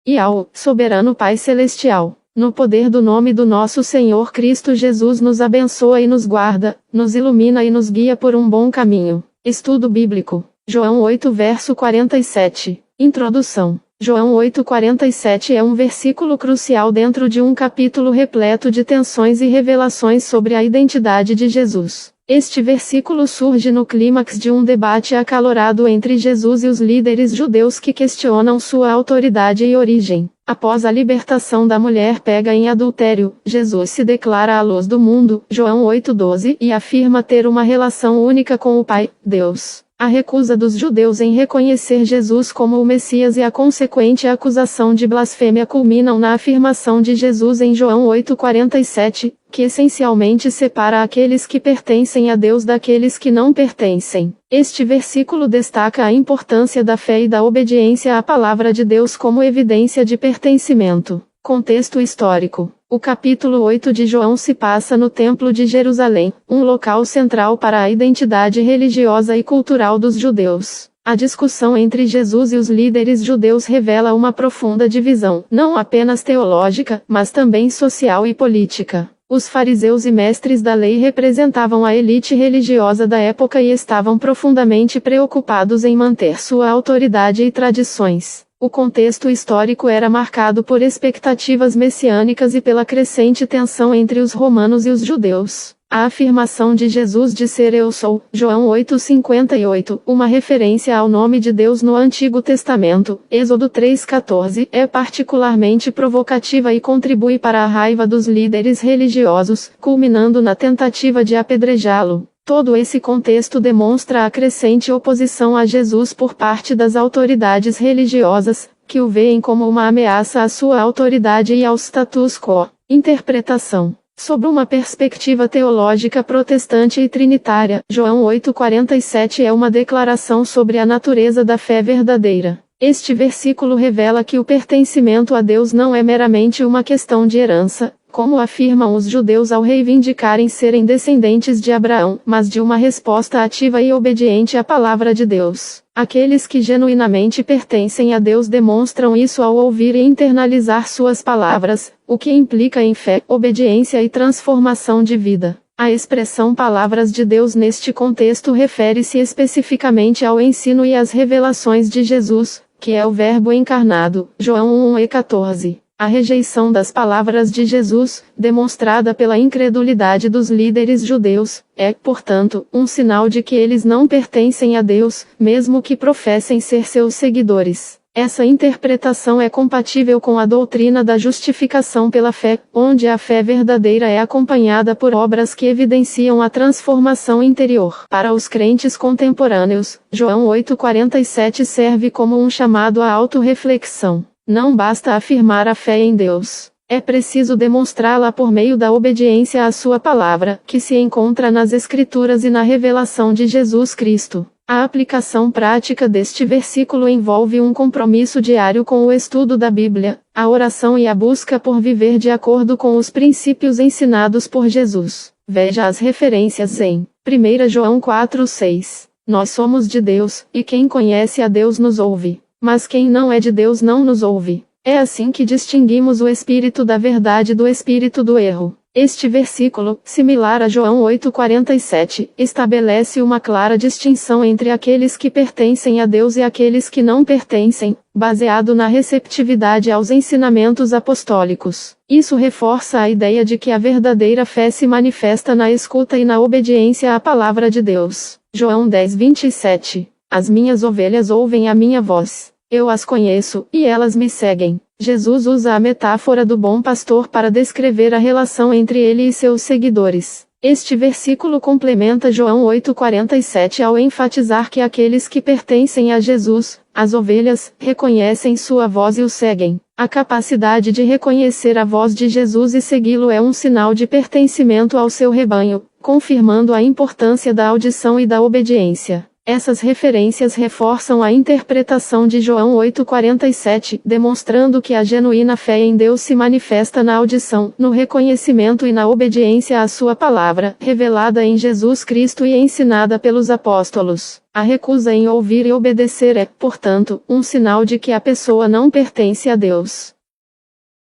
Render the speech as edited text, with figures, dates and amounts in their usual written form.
e ao soberano Pai Celestial. No poder do nome do nosso Senhor Cristo Jesus, nos abençoa e nos guarda, nos ilumina e nos guia por um bom caminho. Estudo bíblico. João 8 verso 47. Introdução. João 8,47 é um versículo crucial dentro de um capítulo repleto de tensões e revelações sobre a identidade de Jesus. Este versículo surge no clímax de um debate acalorado entre Jesus e os líderes judeus que questionam sua autoridade e origem. Após a libertação da mulher pega em adultério, Jesus se declara a luz do mundo, João 8,12, e afirma ter uma relação única com o Pai, Deus. A recusa dos judeus em reconhecer Jesus como o Messias e a consequente acusação de blasfêmia culminam na afirmação de Jesus em João 8,47, que essencialmente separa aqueles que pertencem a Deus daqueles que não pertencem. Este versículo destaca a importância da fé e da obediência à palavra de Deus como evidência de pertencimento. Contexto histórico. O capítulo 8 de João se passa no Templo de Jerusalém, um local central para a identidade religiosa e cultural dos judeus. A discussão entre Jesus e os líderes judeus revela uma profunda divisão, não apenas teológica, mas também social e política. Os fariseus e mestres da lei representavam a elite religiosa da época e estavam profundamente preocupados em manter sua autoridade e tradições. O contexto histórico era marcado por expectativas messiânicas e pela crescente tensão entre os romanos e os judeus. A afirmação de Jesus de ser Eu sou, João 8,58, uma referência ao nome de Deus no Antigo Testamento, Êxodo 3,14, é particularmente provocativa e contribui para a raiva dos líderes religiosos, culminando na tentativa de apedrejá-lo. Todo esse contexto demonstra a crescente oposição a Jesus por parte das autoridades religiosas, que o veem como uma ameaça à sua autoridade e ao status quo. Interpretação. Sob uma perspectiva teológica protestante e trinitária, João 8,47 é uma declaração sobre a natureza da fé verdadeira. Este versículo revela que o pertencimento a Deus não é meramente uma questão de herança, como afirmam os judeus ao reivindicarem serem descendentes de Abraão, mas de uma resposta ativa e obediente à palavra de Deus. Aqueles que genuinamente pertencem a Deus demonstram isso ao ouvir e internalizar suas palavras, o que implica em fé, obediência e transformação de vida. A expressão palavras de Deus neste contexto refere-se especificamente ao ensino e às revelações de Jesus, que é o Verbo encarnado, João 1,14. A rejeição das palavras de Jesus, demonstrada pela incredulidade dos líderes judeus, é, portanto, um sinal de que eles não pertencem a Deus, mesmo que professem ser seus seguidores. Essa interpretação é compatível com a doutrina da justificação pela fé, onde a fé verdadeira é acompanhada por obras que evidenciam a transformação interior. Para os crentes contemporâneos, João 8,47 serve como um chamado à autorreflexão. Não basta afirmar a fé em Deus. É preciso demonstrá-la por meio da obediência à sua palavra, que se encontra nas Escrituras e na revelação de Jesus Cristo. A aplicação prática deste versículo envolve um compromisso diário com o estudo da Bíblia, a oração e a busca por viver de acordo com os princípios ensinados por Jesus. Veja as referências em 1 João 4,6. Nós somos de Deus, e quem conhece a Deus nos ouve. Mas quem não é de Deus não nos ouve. É assim que distinguimos o espírito da verdade do espírito do erro. Este versículo, similar a João 8,47, estabelece uma clara distinção entre aqueles que pertencem a Deus e aqueles que não pertencem, baseado na receptividade aos ensinamentos apostólicos. Isso reforça a ideia de que a verdadeira fé se manifesta na escuta e na obediência à palavra de Deus. João 10,27. As minhas ovelhas ouvem a minha voz. Eu as conheço, e elas me seguem. Jesus usa a metáfora do bom pastor para descrever a relação entre ele e seus seguidores. Este versículo complementa João 8,47 ao enfatizar que aqueles que pertencem a Jesus, as ovelhas, reconhecem sua voz e o seguem. A capacidade de reconhecer a voz de Jesus e segui-lo é um sinal de pertencimento ao seu rebanho, confirmando a importância da audição e da obediência. Essas referências reforçam a interpretação de João 8,47, demonstrando que a genuína fé em Deus se manifesta na audição, no reconhecimento e na obediência à sua palavra, revelada em Jesus Cristo e ensinada pelos apóstolos. A recusa em ouvir e obedecer é, portanto, um sinal de que a pessoa não pertence a Deus.